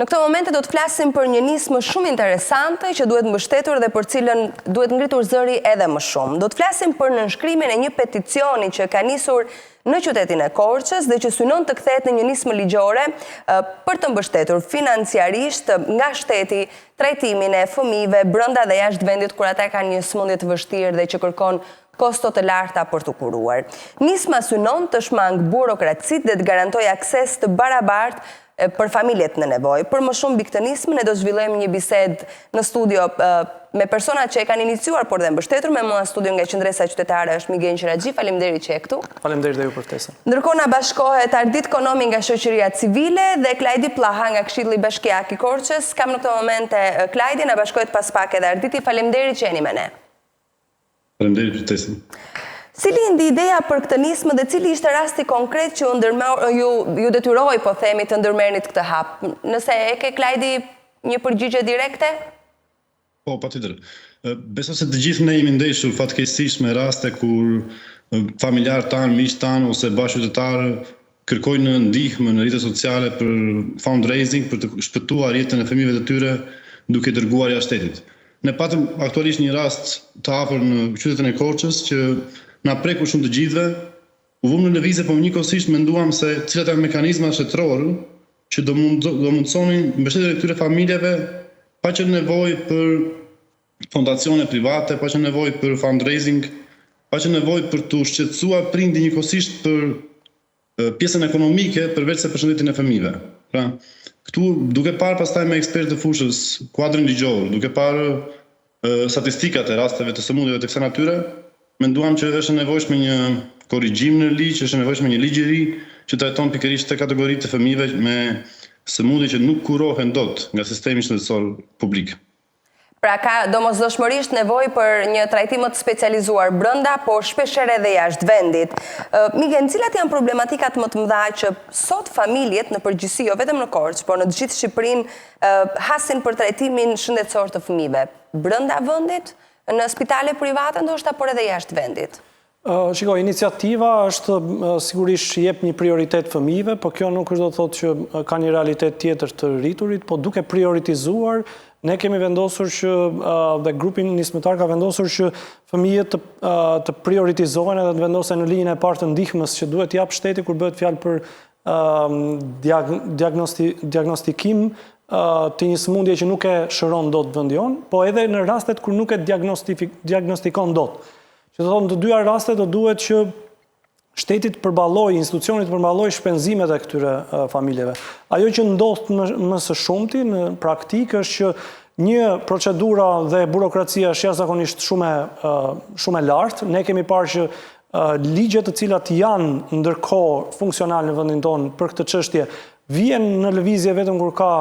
Në këtë momente do të flasim për një nismë shumë interesante që duhet mbështetur dhe për cilën duhet ngritur zëri edhe më shumë. Do të flasim për nënshkrimin e një peticioni që ka nisur në qytetin e Korçës dhe që synon të kthehet në një nismë ligjore për të mbështetur financiarisht nga shteti trajtimin e fëmijëve brenda dhe jashtë vendit kur ata kanë një sëmundje të vështirë dhe që kërkon kosto të larta për të kuruar. Nisma synon të shmang burokracitë dhe të garantojë akses të barabartë për familjet në nevojë. Për më shumë mbi këtë nismë ne do zhvillojmë një bisedë në studio me persona që e kanë iniciuar por dhe mbështetur. Me mua në studio nga Qendresa Qytetare është Miguel Qiraxhi. Faleminderit që je këtu. Faleminderit dhe ju për ftesën. Ndërkohë na bashkohet Ardit Konomi nga Shoqëria Civile dhe Klajdi Pllaha nga Këshilli Bashkiak i Korçës. Kam në këtë momente Klajdi, na bashkohet pas pak edhe Arditi. Faleminderit që jeni me ne. Faleminderit për ftesën. Cili ndi ideja për këtë nismë dhe cili ishte rasti konkret që ju detyroi, po themi, të ndërmerrnit këtë hap? Nëse e ke Klajdi një përgjigje direkte? Po, patjetër. Besoj se të gjithë ne jemi ndeshur fatkeqësisht me raste kur familjarë tanë, miqtë tanë ose bashkëqytetarë kërkojnë ndihmë në rrjetet sociale për fundraising, për të shpëtuar jetën e fëmijëve të tyre duke dërguar jashtë shtetit. Ne patëm aktualisht një rast të afër në qytetin e Korçës që na prekur shumë të gjithëve, u vëmë në lëvizje, po njëkohësisht menduam se cilat janë mekanizmat shtetëror që do mundsonin mbështetjen e këtyre familjeve pa qenë nevojë për fondacione private, pa qenë nevojë për fundraising, pa qenë nevojë për të shqetësuar prindin njëkohësisht për pjesën ekonomike përveç se për shëndetin e fëmijëve. Pra, këtu duke parë pastaj me ekspertë të fushës kuadrin ligjor, duke parë statistikat e rasteve të sëmundjeve të kësaj natyre, menduam që është nevojshme një korrigjim në ligj, është nevojshme një ligj i ri që trajton pikërisht të kategoritë të fëmijëve me sëmundje që nuk kurohen dot nga sistemi shëndetësor publik. Pra ka domosdoshmërisht nevojë për një trajtim më të specializuar brenda, por shpeshherë edhe jashtë vendit. Miguel, cilat janë problematikat më të mëdha që sot familjet në përgjithësi, jo vetëm në Korçë, por në të gjithë Shqipërinë hasin për trajtimin shëndetësor të fëmijëve? Brenda vendit, në spitale private, ndoshta por edhe jashtë vendit? Shiko, iniciativa është sigurisht jep një prioritet fëmijëve, por kjo nuk është do të thotë që ka një realitet tjetër të rriturit, po duke prioritizuar, ne kemi vendosur që, dhe grupin nismëtar ka vendosur që fëmijët të prioritizohen edhe të vendosen në linjën e parë të ndihmës që duhet jap shteti kur bëhet fjalë për diagnostikim të një sëmundje që nuk e shëron dot vendjon, po edhe në rastet kur nuk e diagnostikon dot. Që të thonë, të dyja rastet do duhet që shteti të përballojë, institucionit të përballojë shpenzimet e këtyre familjeve. Ajo që ndodh më së shumti në praktikë është që një procedura dhe burokracia është jashtëzakonisht shumë e lartë. Ne kemi parë që ligjet të cilat janë ndërkohë funksional në vendin tonë për këtë çështje vjen në lëvizje vetëm kur ka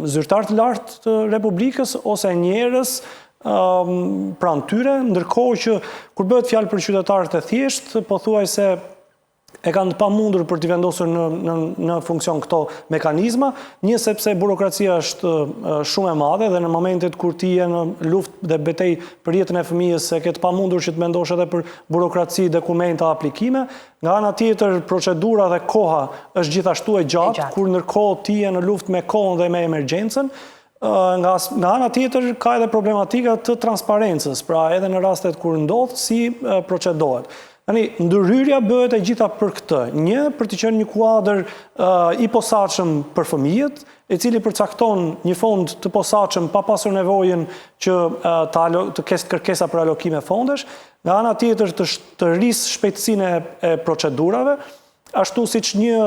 zyrtar të lartë të Republikës ose njerëz pranë tyre, ndërkohë që kur bëhet fjalë për qytetarët e thjeshtë, pothuajse e kanë të pamundur për t'i vendosur në funksion këto mekanizma, një sepse burokracia është shumë e madhe dhe në momentet kur ti je në luftë dhe betejë për jetën e fëmijës se ke të pamundur që të mendosh edhe për burokraci, dokumenta, aplikime, nga ana tjetër procedura dhe koha është gjithashtu e gjatë, kur ndërkohë ti je në luftë me kohën dhe me emergjencën. Nga ana tjetër ka edhe problematika të transparencës, pra edhe në rastet kur ndodh si procedohet. Ndërhyrja bëhet e gjitha për këtë. Një, për të qenë një kuadër i posaçëm për fëmijët, i cili përcakton një fond të posaçëm pa pasur nevojën që të ketë kërkesa për alokime fondesh, nga ana tjetër të rrisë shpejtësinë e procedurave, ashtu siç një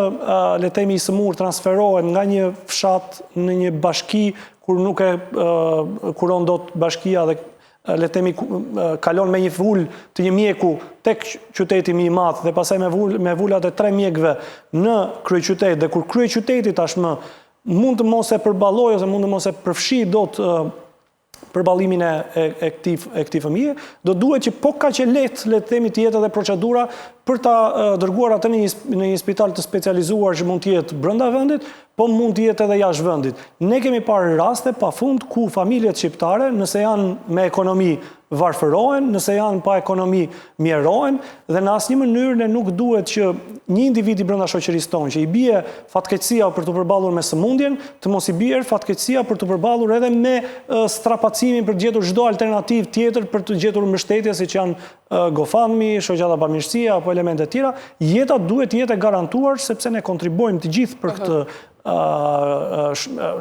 le të themi i sëmur transferohet nga një fshat në një bashki kur nuk e kuron dot bashkia dhe le të themi kalon me një vull të një mjeku tek qyteti më i madh dhe pastaj me vulat e 3 mjekëve në kryeqytet dhe kur kryeqyteti tashmë mund të mos e përballojë ose mund të mos e përfshijë dot përballimin e këtij fëmije, do duhet që po kaq e lehtë le të themi të jetë edhe procedura për ta dërguar atë në një spital të specializuar që mund të jetë brenda vendit, po mund të jetë edhe jashtë vendit. Ne kemi parë raste pafund ku familjet shqiptare, nëse janë me ekonomi, varfërohen, nëse janë pa ekonomi, mjerohen, dhe në asnjë mënyrë ne nuk duhet që një individi brenda shoqërisë tonë që i bie fatkeqësia për të përballur me sëmundjen, të mos i bie fatkeqësia për të përballur edhe me strapacimin për të gjetur çdo alternativë tjetër për të gjetur mbështetje siç janë GoFundMe, shoqata bamirësia apo elemente tjera. Jeta duhet të jetë e garantuar sepse ne kontribuojmë të gjithë për këtë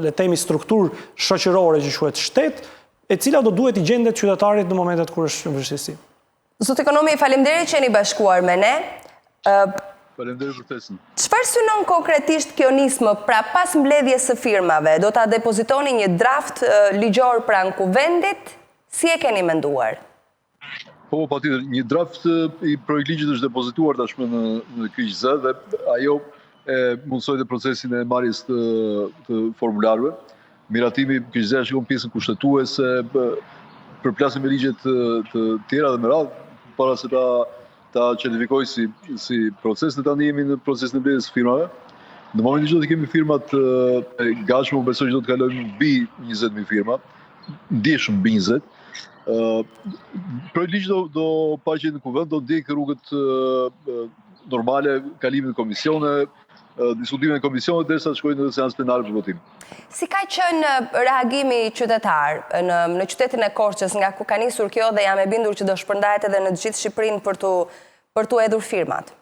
le të themi strukturë shoqërore që quhet shtet, e cila do duhet i gjendet qytetarit në momentet kur është në vështirësi. Zot ekonomi, faleminderit që jeni bashkuar me ne. Faleminderit për ftesën. Çfarë synon konkretisht kjo nismë pra pas mbledhjes së firmave? Do ta depozitoni një draft ligjor pranë kuvendit? Si e keni menduar? Po, patjetër, një draft i projektligjit është depozituar tashmë në KiQZ dhe ajo e mundsoi të procesin e marrjes të formularëve. Miratimi KiQZ shikon pjesën kushtetuese, përplasim me ligjet të tjera dhe me radhë para se ta certifikoj si proces, dhe tani jemi në proces në mbledhjes së firmave. Në momentin që do të kemi firmat e gatshme, u besoj që do të kalojmë mbi 20.000 firma, ndjeshëm mbi 20. Projektligji do paqet në kuvend, do ndjek rrugët normale, kalimin në komisione, diskutimin në komisione derisa të shkojnë në seancë plenare për votim. Si ka qenë reagimi qytetar në qytetin e Korçës nga ku ka nisur kjo dhe jam e bindur që do shpërndahet edhe në të gjithë Shqipërinë për tu hedhur firmat?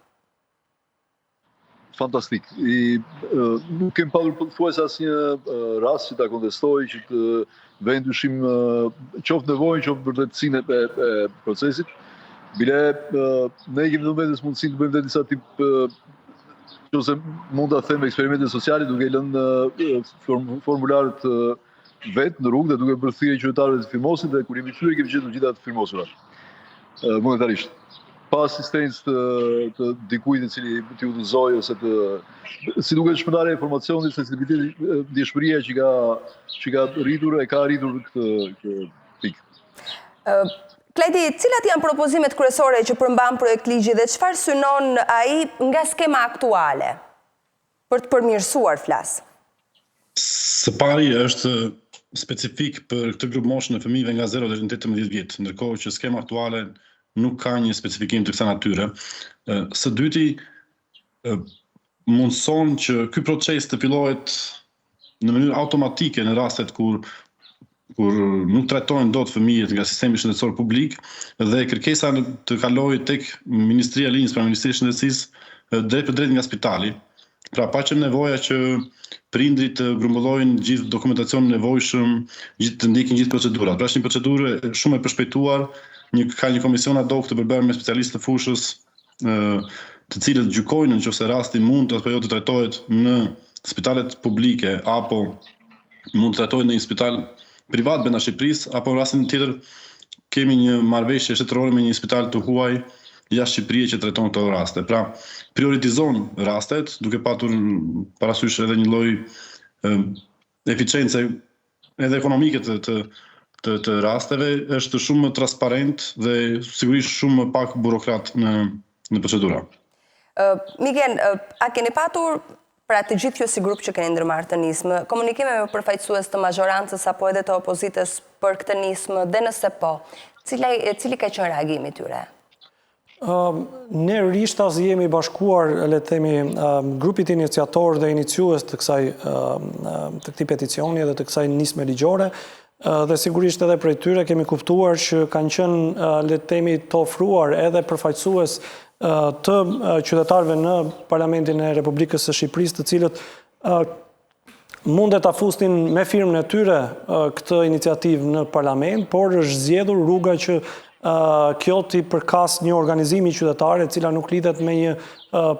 Fantastik. Nuk kem padur pothuajse asnjë rast që ta kontestoj, që të vënë dyshim qoftë nevojën, qoftë vërtetësinë e procesit. Bile ne kemi në vetes mundësinë të bëjmë dhe disa tip ose mund ta them eksperimente sociale duke lënë formularët vetë në rrugë dhe duke bërë thirrje qytetarëve të firmosin dhe kur jemi kthyer kemi gjetur gjithë ato firmosura. Monetarisht. Pa asistencë të dikujt i cili t'i udhëzoj ose si duket shpërndarja e informacionit, sensibiliteti, ndjeshmëria që ka rritur e ka rritur këtë pikë. Kledi, cilat janë propozimet kryesore që përmban projektligji dhe çfarë synon ai nga skema aktuale për të përmirësuar flas? Së pari është specifik për këtë grup moshë në fëmijëve nga 0 deri në 18 vjet, ndërkohë që skema aktuale nuk ka një specifikim të kësaj natyre. Së dyti, mundson që ky proces të fillohet në mënyrë automatike në rastet kur nuk trajtojnë dot fëmijët nga sistemi shëndetësor publik dhe kërkesa të kalojë tek Ministria e Linjës, pra Ministria e Shëndetësisë drejt për drejt nga spitali. Pra pa që nevoja që prindrit të grumbullojnë gjithë dokumentacionin nevojshëm, të ndjekin gjithë procedurat. Pra është një procedurë shumë e përshpejtuar, ka një komision ad hoc të përbërë me specialistë të fushës, të cilët gjykojnë nëse rasti mund apo jo të trajtohet në spitalet publike apo mund të trajtohet në një spital privat brenda Shqipërisë, apo në rastin tjetër kemi një marrëveshje shtetërore me një spital të huaj jashtë Shqipërisë që trajton këto raste. Pra, prioritizon rastet duke patur parasysh edhe një lloj eficiencë edhe ekonomike të rasteve, është shumë më transparent dhe sigurisht shumë më pak burokrat në procedura. Miguel, a keni patur pra të gjithë ju si grup që keni ndërmarrë të nismë, komunikime me përfaqësues të mazhorancës apo edhe të opozitës për këtë nismë, dhe nëse po, cili ka qenë reagimi tyre? Ne rishtas jemi bashkuar, le të themi, grupit iniciator dhe iniciues të këtij peticioni dhe të kësaj nisme ligjore, dhe sigurisht edhe prej tyre kemi kuptuar që kanë qenë, le të themi, të ofruar edhe përfaqësues të qytetarëve në Parlamentin e Republikës së Shqipërisë, të cilët mundet ta fusnin me firmën e tyre këtë iniciativë në parlament, por është zgjedhur rruga që kjo t'i përkas një organizimi qytetare e cila nuk lidhet me një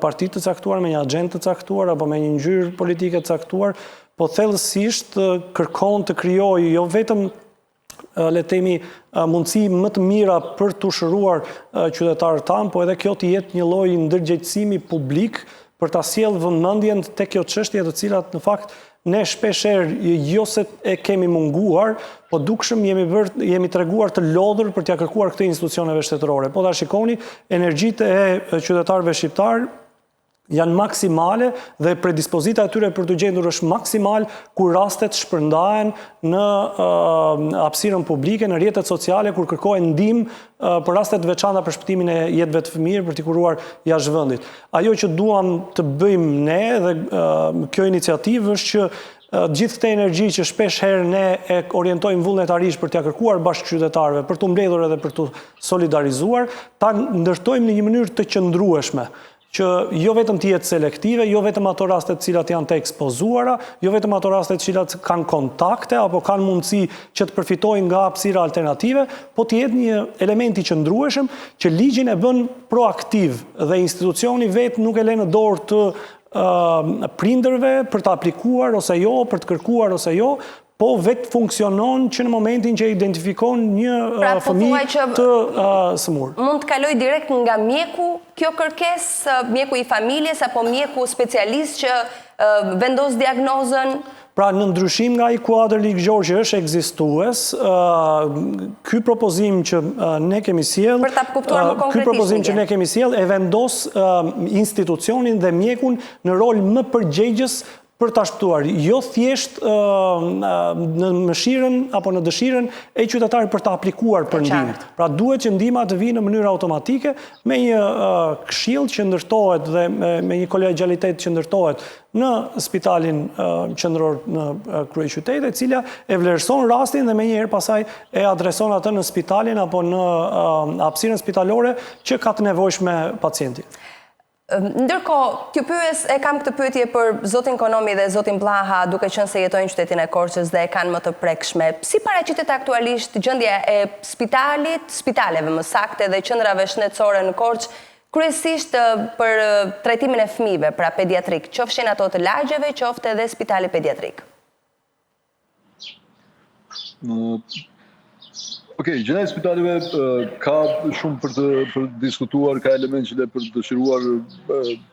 parti të caktuar, me një agjendë të caktuar apo me një ngjyrë politike të caktuar, po thellësisht kërkon të krijojë jo vetëm le të themi mundësi më të mira për të shëruar qytetarët tanë, po edhe kjo të jetë një lloj ndërgjegjësimi publik për ta sjellë vëmendjen tek kjo çështje të cilat në fakt ne shpeshherë jo se e kemi munguar, po dukshëm jemi treguar të lodhur për t'ia kërkuar këtë institucioneve shtetërore. Po ta shikoni, energjitë e qytetarëve shqiptar janë maksimale dhe predispozita e tyre për të gjendur është maksimal kur rastet shpërndahen në hapësirën publike, në rrjetet sociale, kur kërkohen ndihmë për rastet veçanta për shpëtimin e jetëve të fëmijëve për t'i kuruar jashtë vendit. Ajo që duam të bëjmë ne dhe kjo iniciativë është që gjithë këtë energji që shpesh herë ne e orientojmë vullnetarisht për t'ia kërkuar bashkëqytetarëve, për t'u mbledhur edhe për t'u solidarizuar, ta ndërtojmë në një mënyrë të qëndrueshme, që jo vetëm të jetë selektive, jo vetëm ato rastet cilat janë të ekspozuara, jo vetëm ato rastet cilat kanë kontakte apo kanë mundësi që të përfitojnë nga hapësira alternative, po të jetë një element i qëndrueshëm që ligjin e bën proaktiv dhe institucioni vetë nuk e lë në dorë të prindërve për të aplikuar ose jo, për të kërkuar ose jo, po vetë funksionon që në momentin që identifikon një fëmijë të sëmur. Mund të kaloj direkt nga mjeku kjo kërkesë, mjeku i familjes apo mjeku specialist që vendos diagnozën? Pra, në ndryshim nga i kuadër ligjor që është ekzistues, ky propozim që ne kemi sjell, ky propozim që ne kemi sjell e vendos institucionin dhe mjekun në rol më përgjegjës për ta shpëtuar, jo thjesht në mëshirën apo në dëshirën e qytetarit për të aplikuar për ndihmë. Pra duhet që ndihma të vijë në mënyrë automatike me një këshill që ndërtohet dhe me një kolegjalitet që ndërtohet në spitalin qendror në kryeqytet, e cila e vlerëson rastin dhe menjëherë pasaj e adreson atë në spitalin apo në hapësirën spitalore që ka të nevojshme pacienti. Ndërkohë, t'ju pyes, e kam këtë pyetje për zotin Konomi dhe zotin Blaha, duke qenë se jetojnë në qytetin e Korçës dhe e kanë më të prekshme. Si paraqitet aktualisht gjendja e spitaleve më sakte dhe qendrave shëndetësore në Korçë, kryesisht për trajtimin e fëmijëve, pra pediatrik, qofshin ato të lagjeve, qoftë edhe spitali pediatrik? Gjendja e spitaleve ka shumë për të diskutuar, ka element që dhe për të dëshiruar,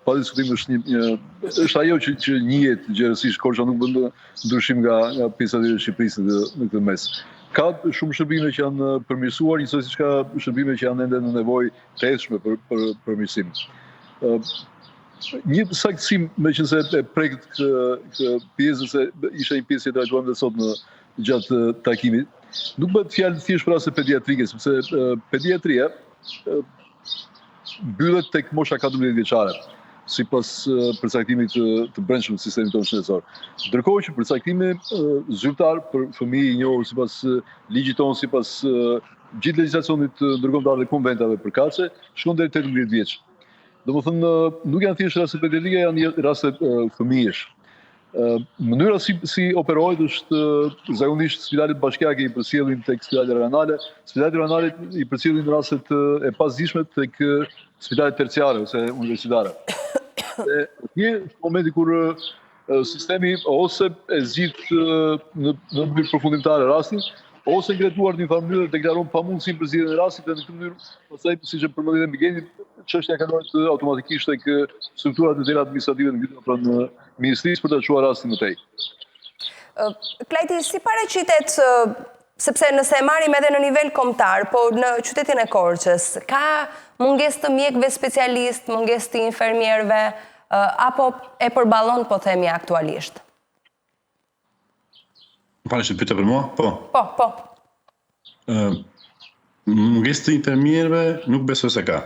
pa diskutim është ajo që njihet gjerësisht Korça nuk bën ndryshim nga pjesët e Shqipërisë në këtë mes. Ka shumë shërbime që janë përmirësuar, njësoj si ka shërbime që janë ende në nevojë të eshme për përmirësim. Një saktësim, meqense e prek këtë pjesë, se ishte një pjesë që trajtuam dhe sot në gjatë takimit, nuk bëhet fjalë thjesht për rastet pediatrike, sepse pediatria mbyllet tek mosha 14 vjeçare, sipas përcaktimit të brendshëm të sistemit tonë shëndetësor. Ndërkohë që përcaktimi zyrtar për fëmijë i njohur sipas ligjit tonë, sipas gjithë legjislacionit ndërkombëtar dhe konventave përkatëse, shkon deri 18 vjeç. Domethënë nuk janë thjesht raste pediatrike, janë raste fëmijësh. Mënyra si operohet është zakonisht spitalet bashkiake i përcjellin tek spitalet rajonale, spitalet rajonale i përcjellin rastet e pasdijshme tek spitalet terciare ose universitare. Dhe një momenti kur sistemi ose e zgjidh në mënyrë përfundimtare rastin, ose ngretuar në një farë mënyrë deklaron pamundësinë për zgjidhjen e rastit dhe në këtë mënyrë, pastaj siç e përmendëm Migeni, çështja kalohet automatikisht tek strukturat e tjera administrative të ngritura pranë ministrisë për të çuar rastin më tej. Klajti, si paraqitet, sepse nëse e marrim edhe në nivel kombëtar, po në qytetin e Korçës, ka mungesë të mjekëve specialist, mungesë të infermierëve, apo e përballon, po themi aktualisht? Që pyeta për mua? Po. Po. Mungesë të infermierëve nuk besoj se ka.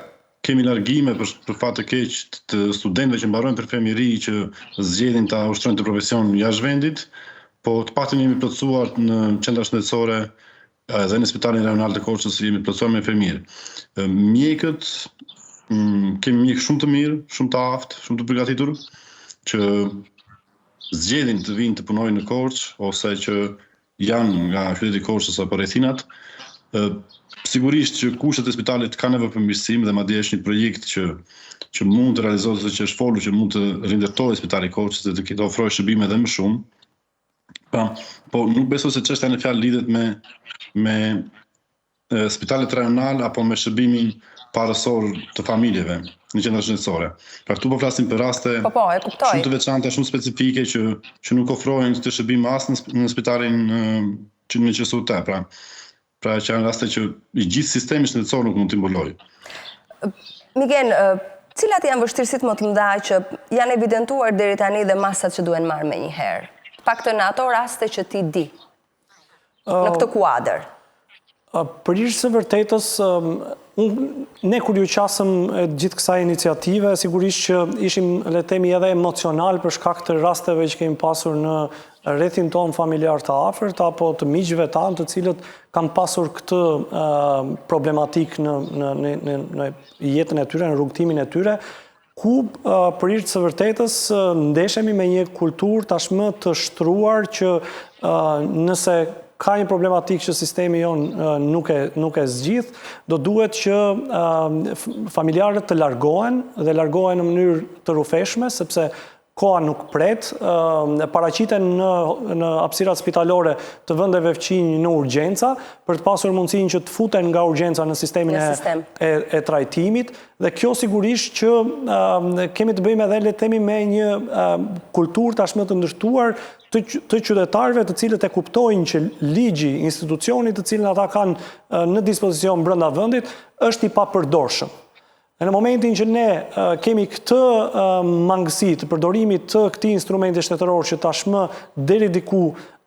Kemi largime për fat të keq të studentëve që mbarojnë përfëmijëri që zgjedhin ta ushtrojnë të profesion jashtë vendit, po të paktën jemi plotësuar në qendra shëndetësore dhe në spitalin rajonal të Korçës jemi plotësuar me infermierë. Mjekët kemi mjekë shumë të mirë, shumë të aftë, shumë të përgatitur që zgjedhin të vinë të punojnë në Korçë ose që janë nga qyteti i Korçës apo rrethinat. Sigurisht që kushtet e spitalit kanë nevojë për mirësim dhe madje është një projekt që mund të realizohet dhe që është folur që mund të rindërtohet spitali i Korçës dhe të ofrojë shërbime edhe më shumë. Po nuk besoj se çështja në fjalë lidhet me spitalet rajonal apo me shërbimin parësor të familjeve në qendra shëndetësore. Pra këtu po flasim për raste shumë të veçanta, shumë specifike që nuk ofrohen këtë shërbim as në spitalin që në qytet, pra që janë raste që i gjithë sistemi shëndetësor nuk mund t'i mbulojë. Migen, Cilat janë vështirësitë më të mëdha që janë evidentuar deri tani dhe masat që duhen marrë menjëherë? Paktën në ato raste që ti di në këtë kuadër. Për ishë së vërtetës, ne kur ju qasëm gjithë kësaj iniciative, sigurisht që ishim, le të themi, edhe emocional për shkak të rasteve që kemi pasur në rrethin tonë familjar të afërt apo të miqve tanë të cilët kanë pasur këtë problematik në jetën e tyre, në rrugtimin e tyre, ku për ishë së vërtetës ndeshemi me një kulturë tashmë të shtruar që nëse ka një problematik që sistemi jonë nuk e zgjidh, do duhet që familjarët të largohen dhe largohen në mënyrë të rrufeshme, sepse koha nuk pret, paraqiten në hapësirat spitalore të vendeve fqinj në urgjenca, për të pasur mundësinë që të futen nga urgjenca në sistemin e trajtimit, dhe kjo sigurisht që kemi të bëjmë edhe le të themi me një kulturë tashmë të ndërtuar të qytetarëve të cilët e kuptojnë që ligji, institucionit të cilën ata kanë në dispozicion brenda vendit, është i papërdorshëm. Në momentin që ne kemi këtë mangësi të përdorimit të këtij instrumenti shtetëror që tashmë deri diku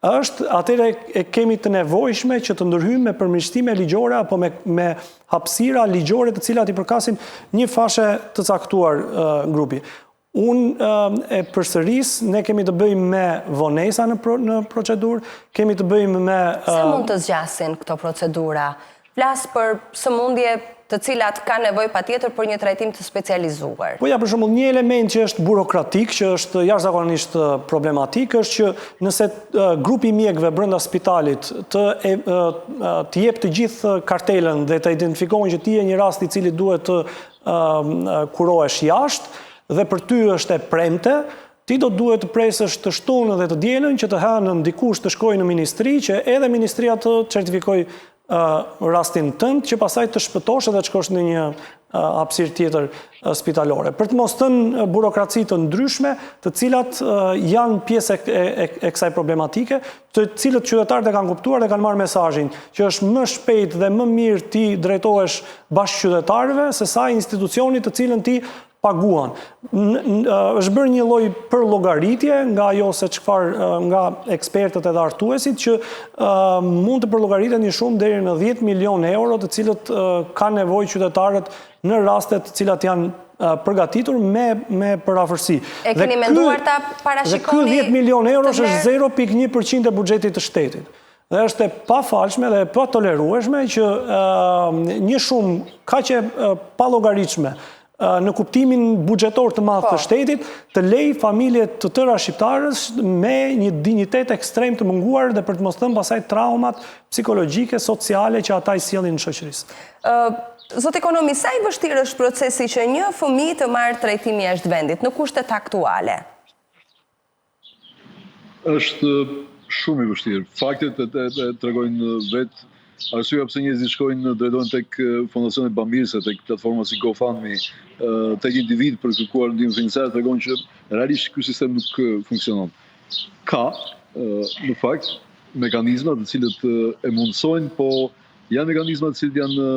është, atëherë e kemi të nevojshme që të ndërhyjmë me përmirësime ligjore apo me hapësira ligjore të cilat i përkasin një fashe të caktuar grupi. Unë e përsëris, ne kemi të bëjmë me vonesa në procedurë, kemi të bëjmë me... Se mund të zgjasin këto procedura? Flas për sëmundje të cilat ka nevojë patjetër për një trajtim të specializuar. Po ja, për shembull, një element që është burokratik, që është jashtëzakonisht problematik, është që nëse grupi mjekëve brenda spitalit të jep të gjithë kartelën dhe të identifikojnë që ti je një rast i cili duhet të kurohesh jashtë, dhe për ty është e premte, ti do duhet të presësh të shtunën dhe të dielën që të hanën dikush të shkojë në ministri, që edhe ministria të certifikoj rastin tënd, që pasaj të shpëtosh dhe të shkosh në një hapësirë tjetër spitalore. Për të mos thënë burokraci të ndryshme, të cilat janë pjesë e kësaj problematike, të cilët qytetarët e kanë kuptuar dhe kanë marrë mesazhin që është më shpejt dhe më mirë ti drejtohesh bashkëqytetarëve se sa institucionit të cilën ti paguan. Është bërë një lloj përllogaritje nga ajo se çfarë nga ekspertët edhe artuesit që mund të përllogaritet një shumë deri në 10 milion euro, të cilët kanë nevojë qytetarët në rastet të cilat janë përgatitur me përafërsi. E keni menduar ta parashikoni? Dhe ky 10 milion euro është 0.1% e buxhetit të shtetit. Dhe është e pafalshme dhe e pa tolerueshme që një shumë kaq e pa llogaritshme në kuptimin buxhetor të madh të shtetit, të lej familjet të tëra shqiptarës me një dinjitet ekstrem të munguar dhe për të mos thënë pasaj traumat psikologjike, sociale që ata i sjellin në shoqërisë. Zot ekonomi, sa i vështirë është procesi që një fëmijë të marrë trajtim jashtë vendit në kushtet aktuale? Është shumë i vështirë. Faktet e tregojnë vetë. Arsyeja pse njerëzit shkojnë drejtohen tek fondacionet bamirëse, tek platforma si GoFundMe, tek individ për kërkuar ndihmë financiare tregon që realisht ky sistem nuk funksionon. Ka në fakt mekanizma të cilët e mundsojnë, po janë mekanizma të cilët janë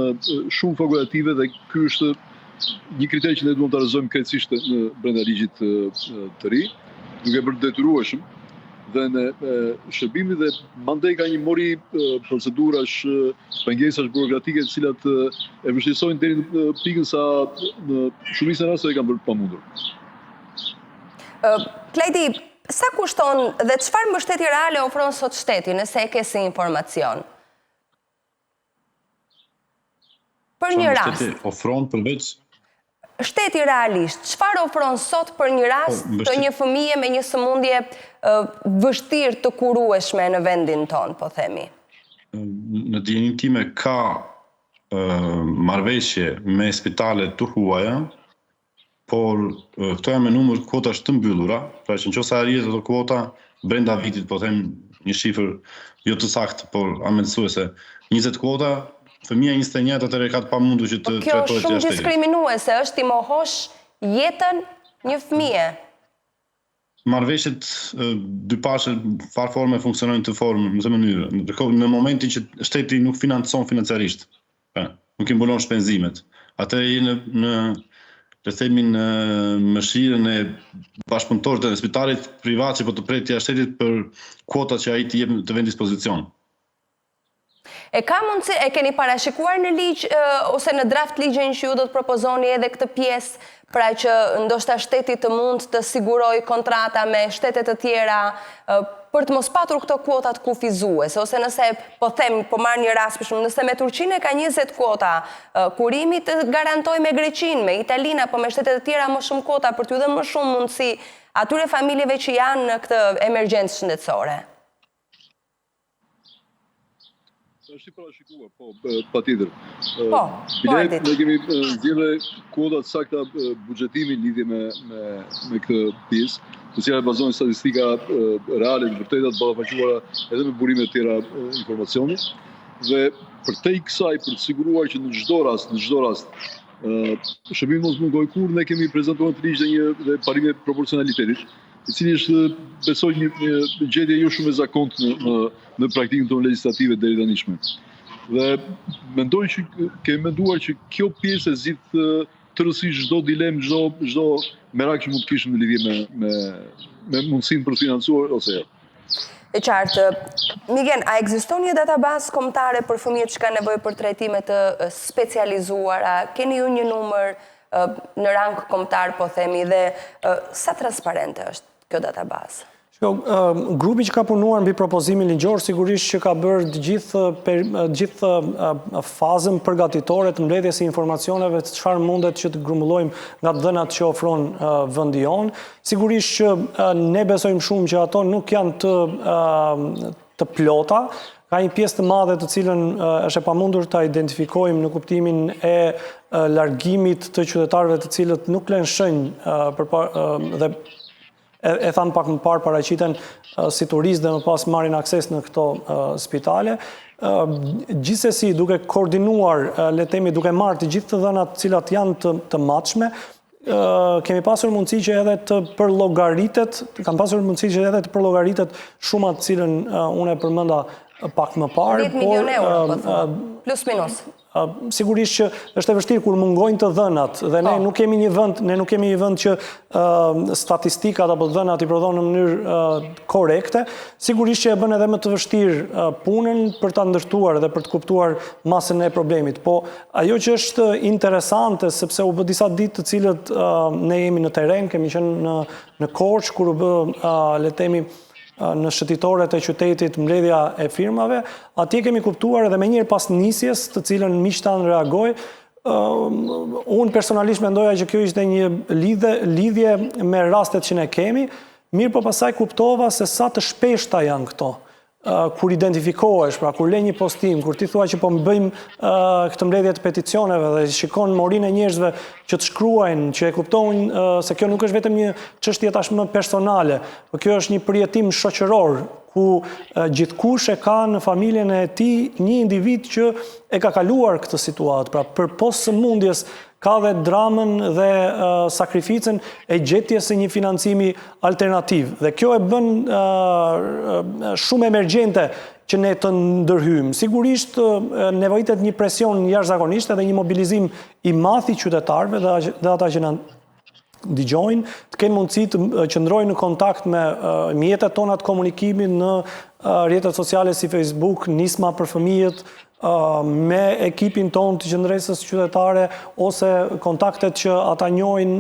shumë fakultative dhe ky është një kriter që ne duam ta realizojmë krejtësisht në brenda ligjit të ri, duke bërë detyrueshëm dhe në shërbimi dhe mandej ka një mori procedurash, pengesash burokratike të cilat e vështirësojnë deri në pikën sa në shumicën e rasteve kanë bërë pamundur. Klajdi, sa kushton dhe çfarë mbështetje reale ofron sot shteti nëse e ke si informacion? Për një rast. Shteti ofron përveç Shteti realisht, çfarë ofron sot për një rast të një fëmije me një sëmundje vështirë të kurueshme në vendin tonë, po themi? Në dijenin time ka marrëveshje me spitale të huaja, por këto janë me numër kuotash të mbyllura, pra që nëse arrihet ato kuota brenda vitit, po them një shifër jo të saktë, por amendësuese 20 kuota, fëmia 21 atëherë ka të pamundur që të trajtohet jashtë. Kjo shumë diskriminuese, është i mohosh jetën një fëmie. Marrëveshjet dypashe far forme funksionojnë të formë në këtë mënyrë. Në momentin që shteti nuk financon financiarisht, nuk i mbulon shpenzimet, atëherë je në le themin mëshirën e bashkëpunëtorëve të spitalit privat që po të pret jashtë shtetit për kuotat që ai t'i jep të vend dispozicion. E ka mundësi, e keni parashikuar në ligj ose në draft ligjin që ju do të propozoni edhe këtë pjesë, pra që ndoshta shteti të mund të siguroj kontrata me shtete të tjera për të mos patur këto kuotat kufizuese, ose nëse po marr një rast për shembull, nëse me Turqinë ka 20 kuota kurimi, të garantoj me Greqinë, me Italinë apo me shtete të tjera më shumë kuota për t'u dhënë më shumë mundësi atyre familjeve që janë në këtë emergjencë shëndetësore. Është i parashikuar, po, patjetër. Po, ne kemi zgjedhë kuota të sakta buxhetimi në lidhje me këtë pjesë, të cilat bazohen statistika reale të vërteta të ballafaqura edhe me burime të tjera informacioni. Dhe përtej kësaj, për të siguruar që në çdo rast, shërbimi mos mungoj kur, ne kemi prezantuar të ligj dhe parimin e proporcionalitetit, i cili është, besoj, një gjetje jo shumë e zakontë në praktikën tonë legislative deri tanishme. Dhe mendoj që kemi menduar që kjo pjesë e zgjidh tërësisht çdo dilemë, çdo merak që mund të kishim në lidhje me mundësinë për të financuar ose jo. E qartë. Miguel, a ekziston një databazë kombëtare për fëmijët që kanë nevojë për trajtime të specializuara? Keni ju një numër në rang kombëtar, po themi, dhe sa transparente është kjo databazë? Grupi që ka punuar mbi propozimin ligjor sigurisht që ka bërë gjithë fazën përgatitore të mbledhjes së informacioneve të çfarë mundet që të grumbullojmë nga dhënat që ofron vendi jon. Sigurisht që ne besojmë shumë që ato nuk janë të plota. Ka një pjesë të madhe të cilën është e pamundur ta identifikojmë në kuptimin e largimit të qytetarëve të cilët nuk lënë shenjë dhe e thamë pak më parë paraqiten si turistë dhe më pas marrin akses në këto spitale. Gjithsesi, duke koordinuar, le të themi, duke marrë të gjithë të dhënat të cilat janë të matshme, kemi pasur mundësi që edhe të përllogaritet shumat të cilën unë e përmenda pak më parë. 10 milion euro, plus minus. Sigurisht që është e vështirë kur mungojnë të dhënat dhe ne nuk kemi një vend që statistikat apo dhënat i prodhon në mënyrë korrekte. Sigurisht që e bën edhe më të vështirë punën për ta ndërtuar dhe për të kuptuar masën e problemit. Po ajo që është interesante, sepse u bë disa ditë të cilët ne jemi në terren, kemi qenë në Korçë kur u bë, le të themi, në shëtitoret e qytetit mbledhja e firmave, atje kemi kuptuar edhe me njërë pas nisjes të cilën miqtan reagoj, unë personalisht mendoja që kjo ishte një lidhje me rastet që ne kemi, mirë po pasaj kuptova se sa të shpeshta janë këto. Kur identifikohesh, pra kur le një postim, kur ti thua që po më bëjmë këtë mbledhje të peticioneve dhe shikon morinë e njerëzve që të shkruajnë, që e kuptojnë se kjo nuk është vetëm një çështje tashmë personale, por kjo është një përjetim shoqëror ku gjithkush e ka në familjen e tij një individ që e ka kaluar këtë situatë, pra përpos sëmundjes ka dhe dramën dhe sakrificën e gjetjes së një financimi alternativ. Dhe kjo e bën shumë emergjente që ne të ndërhyjmë. Sigurisht nevojitet një presion jashtëzakonisht edhe një mobilizim i madh i qytetarëve dhe ata që na dëgjojnë, të kenë mundësi të qëndrojnë në kontakt me mjetet tona të komunikimit në rrjetet sociale si Facebook, Nisma për fëmijët, me ekipin tonë të qendresës qytetare ose kontaktet që ata njohin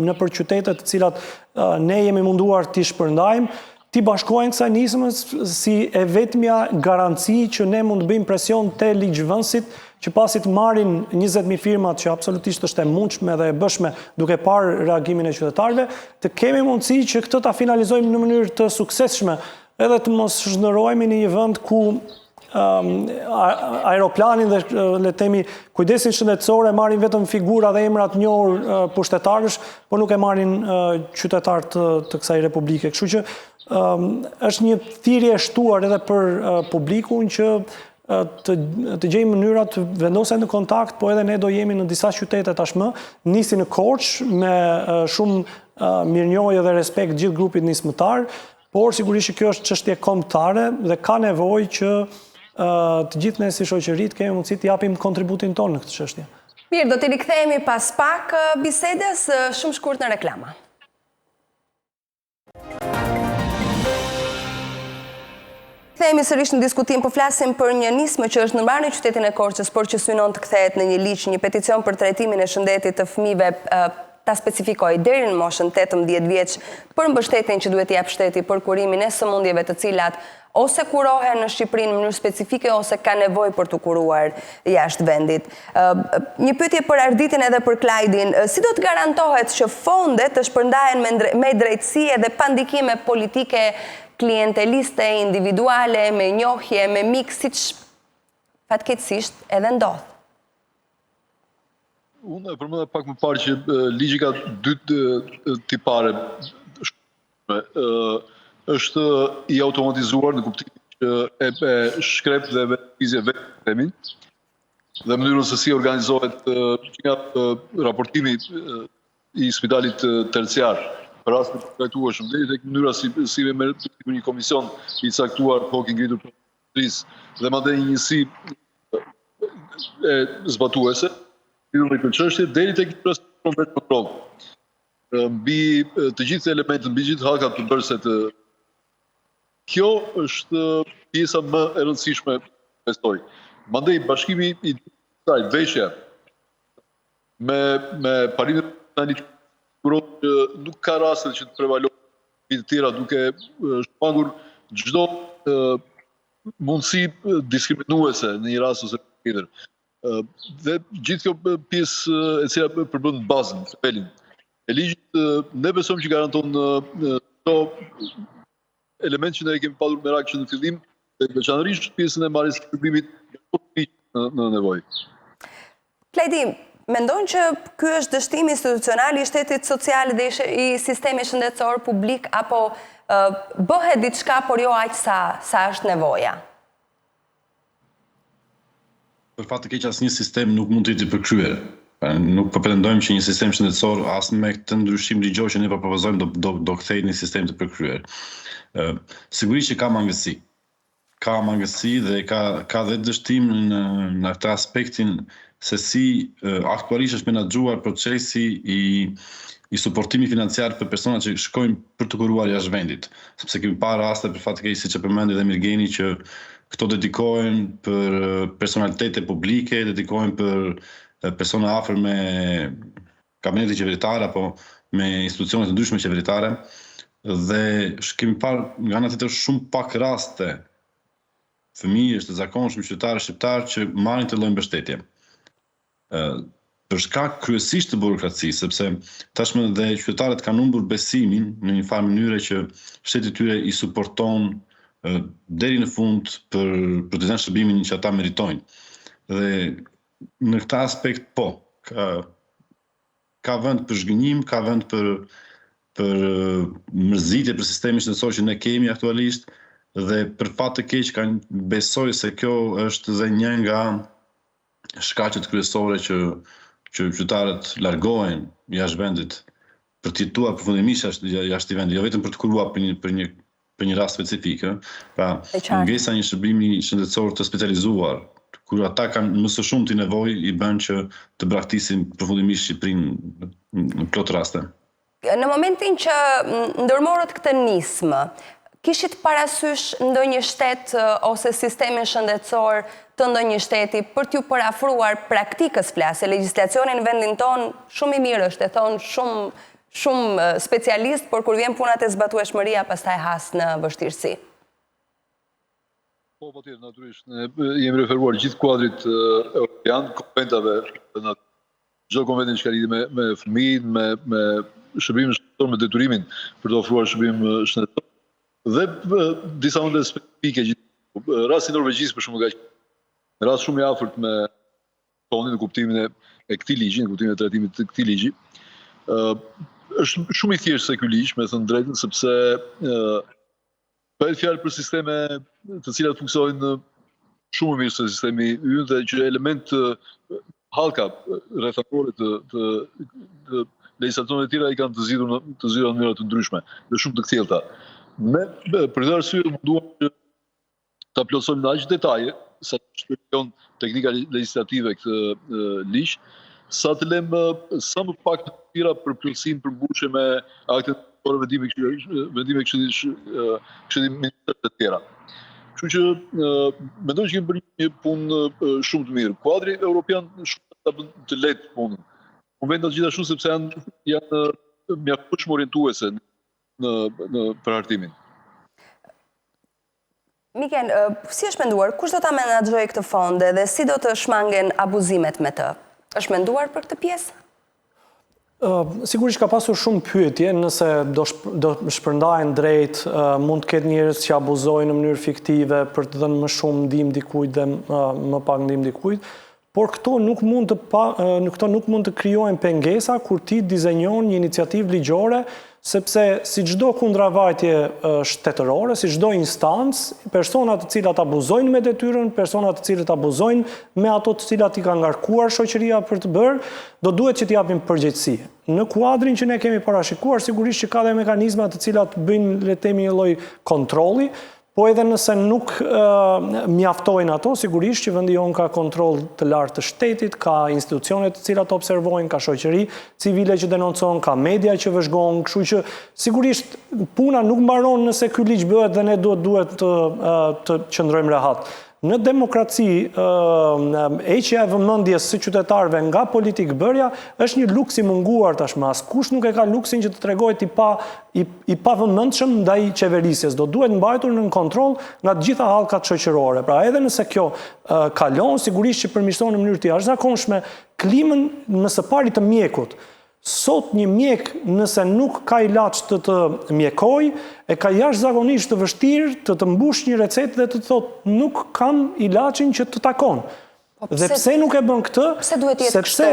në për qytetet të cilat ne jemi munduar t'i shpërndajmë, t'i bashkojnë kësaj nismës si e vetmja garanci që ne mund të bëjmë presion te ligjvënësit që pasi të marrin 20.000 firmat që absolutisht është e mundshme dhe e bëshme duke parë reagimin e qytetarëve, të kemi mundësi që këtë ta finalizojmë në mënyrë të suksesshme edhe të mos zhndërrohemi në një vend ku aeroplanin dhe le të themi kujdesin shëndetësor e marrin vetëm figura dhe emra të njohur pushtetarësh, por nuk e marrin qytetar të kësaj republike. Kështu që është një thirrje e shtuar edhe për publikun që të gjejmë mënyra të vendosen në kontakt, po edhe ne do jemi në disa qytete tashmë, nisi në Korçë me shumë mirënjohje dhe respekt gjithë grupit nismëtar, por sigurisht që kjo është çështje kombëtare dhe ka nevojë që të gjithë ne si shoqëri të kemi mundësi të japim kontributin tonë në këtë çështje. Mirë, do të rikthehemi pas pak bisedës, shumë shkurt në reklama. Kthehemi sërish në diskutim, po flasim për një nismë që është ndërmarrë në qytetin e Korçës, por që synon të kthehet në një ligj, një peticion për trajtimin e shëndetit të fëmijëve, ta specifikoj deri në moshën 18 vjeç për mbështetjen që duhet t'i jap shteti për kurimin e sëmundjeve të cilat ose kurohen në Shqipëri në mënyrë specifike ose ka nevojë për të kuruar jashtë vendit. Një pyetje për Ardhitin edhe për Klajdin, si do të garantohet që fondet të shpërndahen me drejtësi edhe pa ndikime politike, klienteliste, individuale, me njohje, me mik, siç fatkeqësisht edhe ndodh? Unë e përmenda pak më parë që ligji ka dy tipare. Është i automatizuar në kuptimin që e shkrep dhe vizje vetemin dhe mënyrën se si organizohet nga raportimi i spitalit terciar për rastin e trajtueshëm deri tek mënyra si me merret për një komision i caktuar kokë ngritur për drejtësisë dhe madje një njësi e zbatuese lidhur me këtë çështje deri tek procesin e kontrollit. Mbi të gjithë elementet, mbi gjithë hakat të bërëset, kjo është pjesa më e rëndësishme, besoj. Mandej bashkimi i kësaj veshja me parimet personalisht që nuk ka raste që të prevalojnë mbi të tjera duke shmangur çdo mundësi diskriminuese në një rast ose tjetër. Dhe gjithë kjo pjesë e cila përbën bazën, themelin e ligjit, ne besojmë që garanton këto element që ne kemi pasur merak që në fillim, dhe veçanërisht pjesën e marrjes së shërbimit në nevojë. Klajdi, mendon që ky është dështimi institucional i shtetit social dhe i sistemit shëndetësor publik, apo bëhet diçka por jo aq sa është nevoja? Për fat të keq asnjë sistem nuk mund të jetë i përkryer. Nuk po pretendojmë që një sistem shëndetësor as me këtë ndryshim ligjor që ne po propozojmë do kthejë një sistem të përkryer. Sigurisht që ka mangësi. Ka mangësi dhe ka dhe dështim në këtë aspektin se si aktualisht është menaxhuar procesi i suportimi financiar për persona që shkojnë për të kuruar jashtë vendit. Sepse kemi parë raste për fat të keq siç e përmendi edhe Mirgeni që këto dedikohen për personalitete publike, dedikohen për persona afër me kabinetin qeveritar apo me institucione të ndryshme qeveritare dhe kemi parë nga ana tjetër shumë pak raste fëmijësh të zakonshëm qytetarë shqiptar që marrin të lloj mbështetje. Për shkak kryesisht të burokracisë, sepse tashmë dhe qytetarët kanë humbur besimin në një farë mënyre që shteti i tyre i suporton deri në fund për të dhënë shërbimin që ata meritojnë. Dhe në këtë aspekt ka vend për zhgënjim, ka vend për mërzitje për sistemin shëndetësor që ne kemi aktualisht dhe për fat të keq besoj se kjo është dhe një nga shkaqet kryesore që qytetarët largohen jashtë vendit për të jetuar përfundimisht jashtë vendit, jo vetëm për të kuruar për një rast specifik. Pra, mungesa një shërbimi shëndetësor të specializuar, kur ata kanë më së shumti nevojë, i bën që të braktisin përfundimisht Shqipërinë në plot raste. Në momentin që ndërmorët këtë nismë, kishit parasysh ndonjë shtet ose sistemin shëndetësor të ndonjë shteti për t'ju parafruar praktikës flasë, legjislacioni në vendin ton shumë i mirë është, e thonë shumë specialist, por kur vjen punat e zbatueshmëria pastaj has në vështirësi. Po, patjetër, natyrisht, ne jemi referuar gjithë kuadrit europian, konventave, çdo konventin që ka lidhje me fëmijët, me shërbimin shëndetësor, me detyrimin për të ofruar shërbim shëndetësor. Dhe disa mënyrë specifike gjithë. Rasti Norvegjisë për shembull, në rast shumë i afërt me tonin në kuptimin e këtij ligji, në kuptimin e trajtimit të këtij ligji. Është shumë i thjeshtë se ky ligj, me thënë drejtën, sepse bëhet fjalë për sisteme të cilat funksionojnë shumë mirë se sistemi ynë dhe që element hallka rrethanore të legjislacioneve të tjera i kanë të zgjidhur në mënyra të ndryshme dhe shumë të kthjellta. Ne për këtë arsye munduam që ta plotësojmë në aq detaje sa të shpjegon teknika legjislative këtë ligj, sa të lem sa më pak të tira për plotësim përmbushje me aktet të vendime këshillit ministrave të tjera. Kështu që mendoj që kemi bërë një punë shumë të mirë. Kuadri evropian shumë ta bën të lehtë punën. Konventat gjithashtu sepse janë mjaftësisht orientuese në përhartimin. Miken, si është menduar, kush do ta menaxhojë këtë fond dhe si do të shmangen abuzimet me të? Është menduar për këtë pjesë? Sigurisht ka pasur shumë pyetje, nëse do shpërndahen drejt, mund të ketë njerëz që abuzojnë në mënyrë fiktive për të dhënë më shumë ndihmë dikujt dhe më pak ndihmë dikujt, por këto nuk mund të krijojnë pengesa kur ti dizenjon një iniciativë ligjore, sepse si çdo kundravajtje shtetërore, si çdo instancë, persona të cilat abuzojnë me detyrën, persona të cilët abuzojnë me ato të cilat i ka ngarkuar shoqëria për të bërë, do duhet që t'i japim përgjegjësi. Në kuadrin që ne kemi parashikuar, sigurisht që ka dhe mekanizma të cilat bëjnë, le të themi, një lloj kontrolli, po edhe nëse nuk mjaftojnë ato, sigurisht që vendi jon ka kontroll të lartë të shtetit, ka institucione të cilat observojnë, ka shoqëri civile që denoncon, ka media që vëzhgon, kështu që sigurisht puna nuk mbaron nëse ky ligj bëhet dhe ne duhet të qëndrojmë rehat. Në demokraci, heqja e vëmendjes së qytetarëve nga politikbërja është një luks i munguar tashmë. Askush nuk e ka luksin që të tregojë i pavëmendshëm ndaj qeverisjes. Do duhet mbajtur në kontroll nga të gjitha hallkat shoqërore. Pra edhe nëse kjo kalon, sigurisht që përmirëson në mënyrë të jashtëzakonshme klimën më së pari të mjekut. Sot një mjek nëse nuk ka ilaç të mjekoj, e ka jashtëzakonisht të vështirë të mbush një recetë dhe të thotë nuk kam ilaçin që të takon. Dhe pse nuk e bën këtë? Pse duhet të jetë kështu?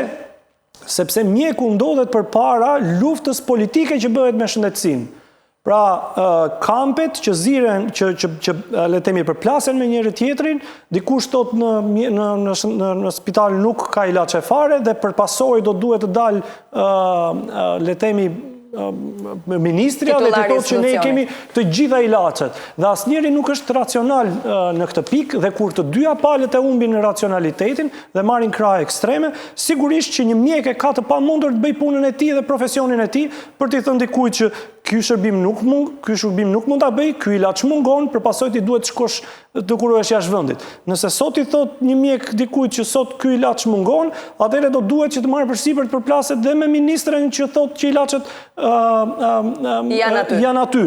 Sepse mjeku ndodhet përpara luftës politike që bëhet me shëndetësinë. Pra, kampet që ziren, që le themi përplasen me njëri tjetrin, dikush thot në spital nuk ka ilaç e fare dhe për pasojë do duhet të dalë, le themi, ministria dhe të thotë që ne kemi të gjitha ilaçet. Dhe asnjëri nuk është racional në këtë pikë dhe kur të dyja palët e humbin në racionalitetin dhe marrin krahe ekstreme, sigurisht që një mjek e ka të pamundur të bëj punën e tij dhe profesionin e tij për t'i thënë dikujt që ky shërbim nuk mund ta bëj, ky ilaç mungon, përpasoj ti duhet shkosh të kurohesh jashtë vendit. Nëse sot i thot një mjek dikujt që sot ky ilaç mungon, atëherë do duhet që të marrë përsipër të përplaset dhe me ministren që thot që ilaçet janë aty.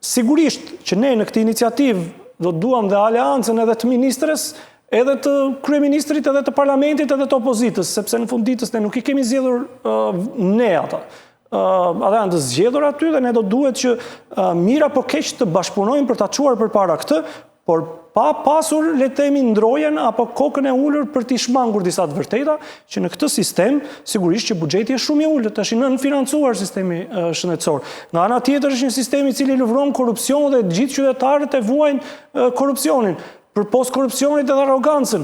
Sigurisht që ne në këtë iniciativë do duam dhe aleancën edhe të ministres, edhe të kryeministrit, edhe të parlamentit, edhe të opozitës, sepse në fund ditës ne nuk i kemi zgjedhur ne ata. Ata janë të zgjedhur aty dhe ne do duhet që mira po keq të bashkëpunojmë për ta çuar përpara këtë, por pa pasur le të themi ndrojen apo kokën e ulur për t'i shmangur disa të vërteta që në këtë sistem sigurisht që buxheti është shumë i ulët, është i nënfinancuar sistemi shëndetësor. Nga ana tjetër është një sistem i cili lufron korrupsion dhe të gjithë qytetarët e vuajnë korrupsionin, përpos korrupsionit edhe arrogancën.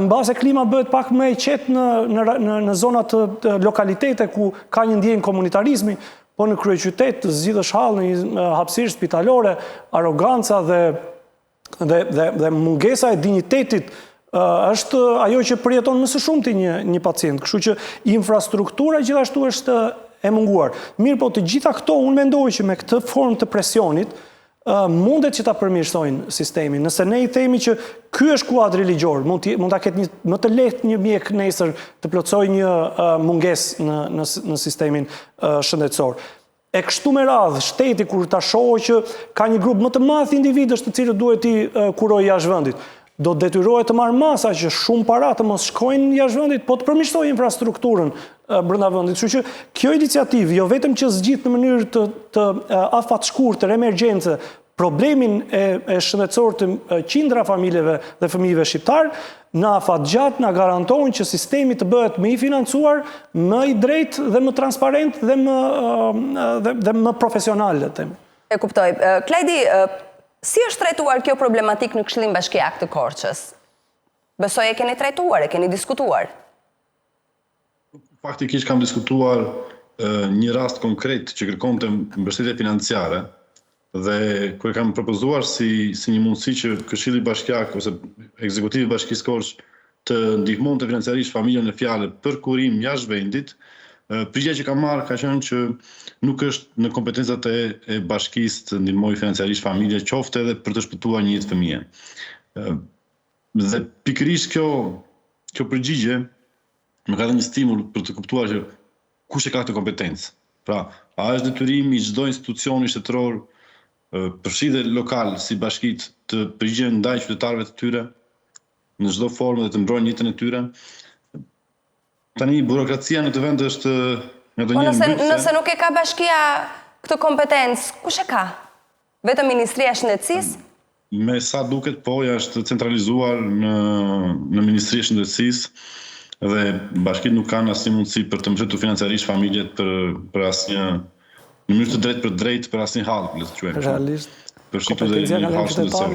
Mbase klima bëhet pak më e qetë në zonat të lokalitete ku ka një ndjenjë komunitarizmi, po në kryeqytet të zgjidhësh hall në një hapësirë spitalore, arroganca dhe mungesa e dinjitetit është ajo që përjeton më së shumti një pacient. Kështu që infrastruktura gjithashtu është e munguar. Mirë, po të gjitha këto unë mendoj që me këtë formë të presionit mundet që ta përmirësojnë sistemin. Nëse ne i themi që ky është kuadri ligjor, mund ta ketë më të lehtë një mjek nesër të plotësojë një mungesë në sistemin shëndetësor. E kështu me radhë, shteti kur ta shohë që ka një grup më të madh individësh të cilët duhet i kurojë jashtë vendit, do detyrohet të marrë masa që shumë para të mos shkojnë jashtë vendit, po të përmirësojë infrastrukturën brenda vendit. Kështu që kjo iniciativë jo vetëm që zgjidh në mënyrë të afatshkurtër emergjencë problemin e shëndetësor të qindra familjeve dhe fëmijëve shqiptar, në afatgjatë na garantojnë që sistemi të bëhet më i financuar, më i drejtë dhe më transparent dhe më profesional, le të them. E kuptoj. Klajdi, si është trajtuar kjo problematik në Këshillin Bashkiak të Korçës? Besoj e keni trajtuar, e keni diskutuar. Faktikisht kam diskutuar një rast konkret që kërkonte mbështetje financiare dhe kur kam propozuar si një mundësi që Këshilli Bashkiak ose Ekzekutivi i Bashkisë Korçë të ndihmonte financiarisht familjen e fjalë për kurim jashtë vendit, përgjigjja që ka marrë ka qenë që nuk është në kompetencat e bashkisë të ndihmojë financiarisht familje, qoftë edhe për të shpëtuar një jetë fëmie. Dhe pikërisht kjo përgjigje më ka dhënë një stimul për të kuptuar që kush e ka këtë kompetencë. Pra, a është detyrimi i çdo institucioni shtetëror, përfshirë lokal si bashkitë, të përgjigjen ndaj qytetarëve të tyre në çdo formë dhe të mbrojnë jetën e tyre. Tani burokracia në të vend është Nëse nuk e ka bashkia këtë kompetencë, kush e ka? Vetëm Ministria e Shëndetësisë? Me sa duket po, është centralizuar në Ministri e Shëndetësisë dhe bashkitë nuk kanë asnjë mundësi për të mbështetur financiarisht familjet për asnjë në mënyrë të drejtë për drejtë për asnjë hall, le të quajmë. Realisht. Për shqiptar dhe një hall shëndetësor.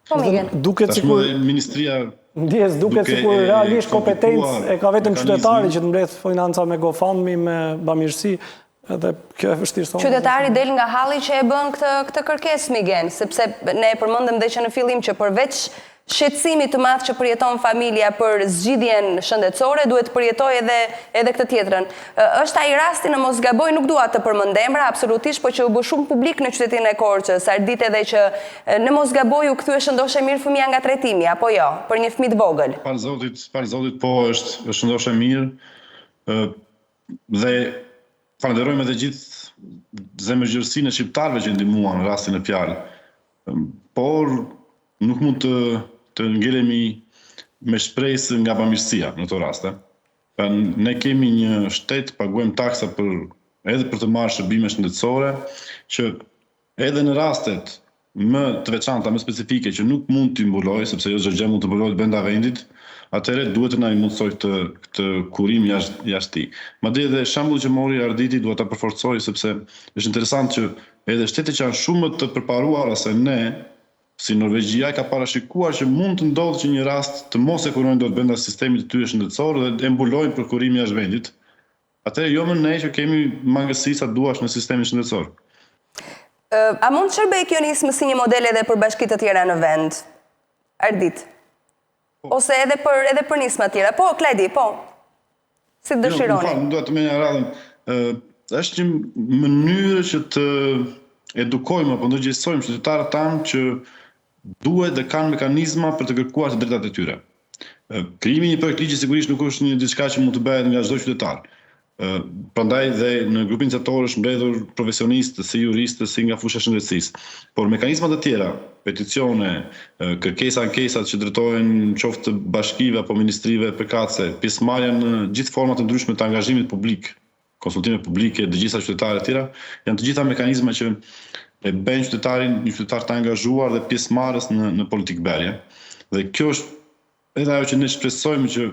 Po Miguel. Duket sikur Ministria ndjes duket sikur realisht kompetencë e ka vetëm qytetari që të mbledh financa me GoFundMe, me bamirësi, edhe kjo e vështirëson. Qytetari del nga halli që e bën këtë kërkesë, Miguel, sepse ne përmendëm dhe që në fillim që përveç shqetësimit të madh që përjeton familja për zgjidhjen shëndetësore, duhet të përjetojë edhe këtë tjetrën. Është ai rasti, në mos gaboj, nuk dua të përmend emra absolutisht, por që u bë shumë publik në qytetin e Korçës, ardit edhe që në mos gaboj u kthye shëndoshë mirë fëmia nga trajtimi, apo jo, për një fëmijë të vogël. Par zotit po është shëndoshë mirë dhe falenderojmë edhe gjithë zemërgjërsinë e shqiptarëve që ndihmuan në rastin e fjalë. Por nuk mund të ngelemi me shpresë nga bamirësia në këto raste. Ne kemi një shtet, paguajmë taksa edhe për të marrë shërbime shëndetësore, që edhe në rastet më të veçanta, më specifike, që nuk mund t'i mbulojë, sepse jo çdo gjë mund të mbulohet brenda vendit, atëherë duhet të na i mundsoj këtë kurim jashtë. Madje edhe shembulli që mori Arditi duhet ta përforcoj, sepse është interesant që edhe shtetet që janë shumë më të përparuara se ne, si Norvegjia, ka parashikuar që mund të ndodhë që një rast të mos e kurojnë dot brenda sistemit të tyre shëndetësor dhe e mbulojnë për kurim jashtë vendit. Atëherë jo më ne që kemi mangësi sa duash në sistemin shëndetësor. A mund të shërbejë kjo nismë si një model edhe për bashkitë të tjera në vend? Ardit. Ose edhe për nisma të tjera. Po, Kledi, po. Si të dëshironi? Nuk duhet të menja radhën. Është një mënyrë që të edukojmë apo ndërgjegjësojmë qytetarët tanë që duhet dhe kanë mekanizma për të kërkuar të drejtat e tyre. Krijimi i një projekt ligji sigurisht nuk është një diçka që mund të bëhet nga çdo qytetar. Prandaj dhe në grupin iniciator është mbledhur profesionistë, si juristë, si nga fusha e shëndetësisë. Por mekanizmat të tjera, peticione, kërkesa, ankesat që drejtohen qoftë të bashkive apo ministrive përkatëse, pjesëmarrja në gjithë format të ndryshme të angazhimit publik, konsultime publike, dëgjesa qytetare të tjera, janë të gjitha mekanizma që e bëjnë qytetarin një qytetar të angazhuar dhe pjesëmarrës në politikë bërje. Dhe kjo është edhe ajo që ne shpresojmë që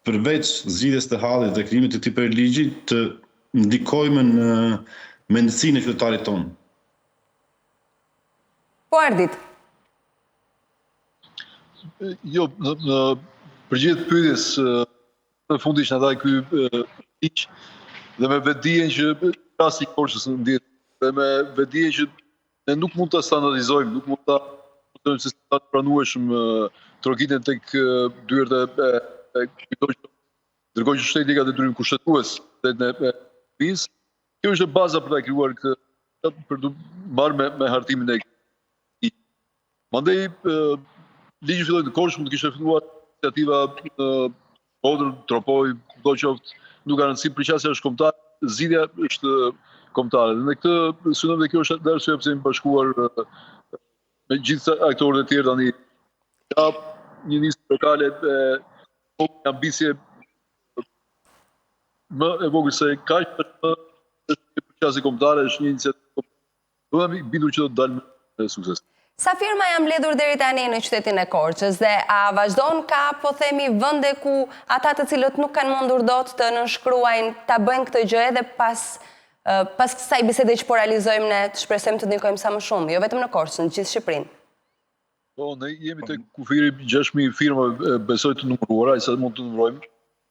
përveç zgjidhjes të hallit dhe krijimit të këtij projekti ligji të ndikojmë në mendësinë e qytetarit tonë. Po Ardit. Jo, në përgjigje të pyetjes në fundi që na dha ky ligj dhe me vetdijen që rasti i Korçës ndjet dhe me vetdijen që ne nuk mund ta standardizojmë, nuk mund ta bëjmë sistem të pranueshëm trokitën tek dyert e kujtosh, ndërkohë që shteti ka detyrim kushtetues në PIS. Kjo është baza për ta krijuar për të marrë me hartimin e këtij. Mandej ligji filloi në Korçë, mund të kishte filluar iniciativa Odër, Tropoj, kudo qoftë, nuk ka rëndësi, përqasja është kombëtare, zgjidhja është kombëtare. Dhe në këtë synojmë dhe kjo është arsye pse jemi bashkuar me gjithë aktorët e tjerë tani. Ka një nismë lokale me ambicie më e vogël se kaq, është përqasje kombëtare, është një iniciativë. Do jemi bindur që do të dalë me sukses. Sa firma janë mbledhur deri tani në qytetin e Korçës dhe a vazhdon ka, po themi, vende ku ata të cilët nuk kanë mundur dot të nënshkruajnë ta bëjnë këtë gjë edhe pas kësaj bisede që po realizojmë ne, të shpresojmë të ndikojmë sa më shumë, jo vetëm në Korçë, në gjithë Shqipërinë. Po, ne jemi tek kufiri 6.000 firma, besoj të numëruara, sa mund të numërojmë.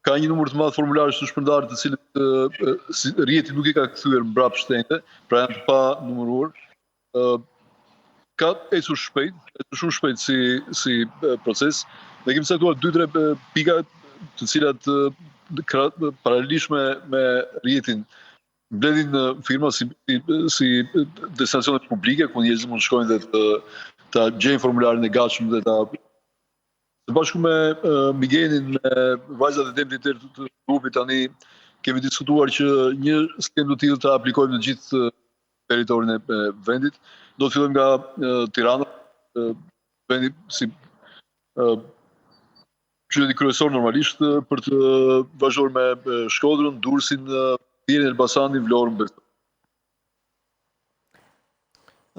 Ka një numër të madh formularësh të shpërndarë të cilët rjeti nuk i ka kthyer mbrapa shtente, pra janë pa numëruar. Ka ecur shumë shpejt si proces. Ne kemi caktuar 2-3 pika të cilat paralelisht me rrjetin mbledhin firma si destinacione publike ku njerëzit mund të shkojnë dhe ta gjejnë formularin e gatshëm dhe ta së bashku me Miguelin, me vajzat e demblit të grupit tani kemi diskutuar që një skemë të tillë ta aplikojmë në gjithë territorin e vendit. Do të fillojmë nga Tirana, vendi si qyteti kryesor normalisht, për të vazhduar me Shkodrën, Durrësin, Tirin, Elbasanin, Vlorën, Besë.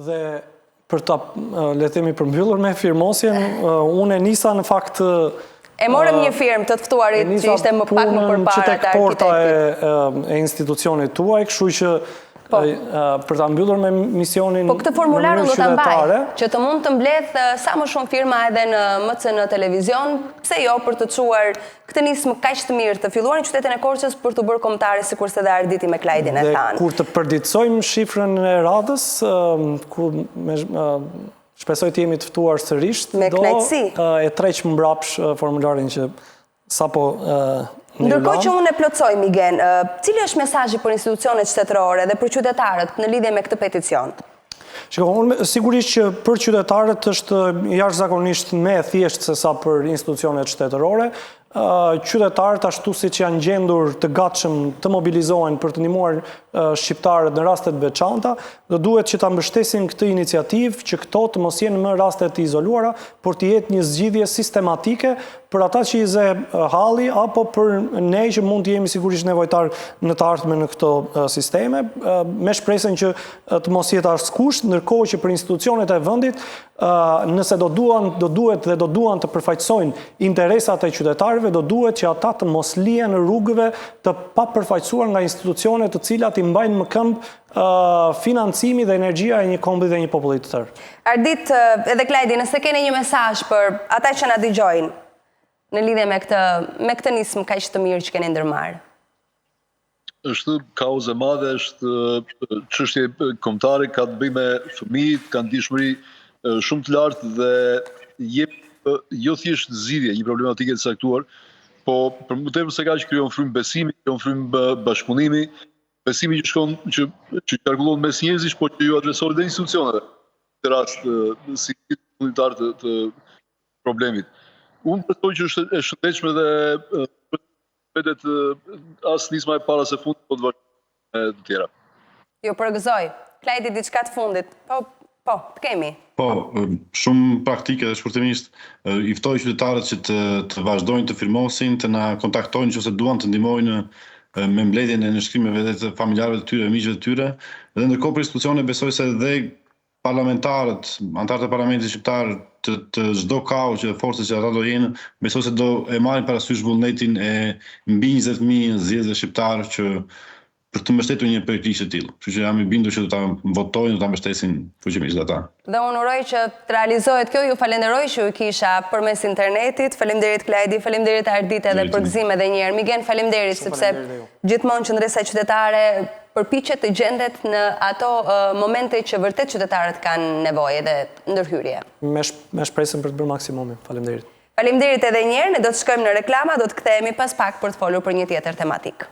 Dhe për ta le të themi përmbyllur me firmosjen, unë e nisa në fakt e morëm një firmë të ftuarit që ishte më pak më përpara të arkitektit e institucionit tuaj, kështu që për ta mbyllur me misionin. Po këtë formular do ta mbaj, që të mund të mbledh sa më shumë firma edhe në MCN televizion, pse jo për të çuar këtë nismë kaq të mirë të filluar në qytetin e Korçës për të bërë kombëtare sikurse dhe Arditi me Klajdin e thanë. Kur të përditësojmë shifrën e radhës, shpresoj të jemi të ftuar sërish, do e treq mbrapsh formularin që sapo ndërkohë që unë e plotësoj, Miguel, cili është mesazhi për institucionet shtetërore dhe për qytetarët në lidhje me këtë peticion? Unë sigurisht që për qytetarët është jashtëzakonisht më e thjeshtë se sa për institucionet shtetërore. Qytetarët ashtu si që janë gjendur të gatshëm të mobilizohen për të ndihmuar shqiptarët në rastet veçanta, dhe duhet që ta mbështesin këtë iniciativë që këto të mos jenë më rastet të izoluara, por të jetë një zgjidhje sistematike për ata që i ze halli apo për ne që mund të jemi sigurisht nevojtar në të ardhmen në këto sisteme, me shpresën që të mos jetë askush, ndërkohë që për institucionet e vendit nëse do duhet të përfaqësojnë interesat e qytetarëve, do duhet që ata të mos lihen në rrugëve të papërfaqësuar nga institucione të cilat i mbajnë më këmbë financimi dhe energjia e një kombi dhe një populli të tërë. Ardit edhe Klajdi, nëse keni një mesazh për ata që na dëgjojnë në lidhje me këtë nismë kaq të mirë që keni ndërmarrë. Është kauzë e madhe, është çështje kombëtare, ka të bëjë me fëmijët, kanë dishmëri shumë të lartë dhe jep jo thjesht zgjidhje një problematike të caktuar, po për më tepër se kaq krijon frymë besimi, krijon frymë bashkëpunimi, besimi që shkon që qarkullohet mes njerëzish, po që ju adresohet dhe institucioneve në rast si komunitar të problemit. Unë besoj që është e shëndetshme dhe vetet as nisma e para se fundi po të vazhdojë të tjera. Jo përgëzoj. Klajdi, diçka të fundit. Po, të kemi. Po, shumë praktike dhe shkurtimisht, i ftoj qytetarët që të vazhdojnë të firmosin, të na kontaktojnë nëse duan të ndihmojnë me mbledhjen e nënshkrimeve dhe të familjarëve të tyre, miqve të tyre, dhe ndërkohë për institucione besoj se dhe parlamentarët, antarët e parlamentit shqiptar të çdo kauç dhe forcës që ata do jenë, besoj se do e marrin parasysh vullnetin e mbi 20.000 zgjedhësve shqiptar që për të mbështetur një përgjigje të tillë. Kështu që jam i bindur që do ta votojnë, do ta mbështesin fuqimisht ata. Dhe unë uroj që të realizohet kjo, ju falenderoj që ju kisha përmes internetit. Faleminderit Klajdi, faleminderit Ardit edhe për gëzim edhe një herë. Miguel, faleminderit sepse gjithmonë qendresa qytetare përpiqet të gjendet në ato momente që vërtet qytetarët kanë nevojë dhe ndërhyrje. Me shpresën për të bërë maksimumin. Faleminderit. Faleminderit edhe një herë, ne do të shkojmë në reklama, do të kthehemi pas pak për të folur për një tjetër tematik.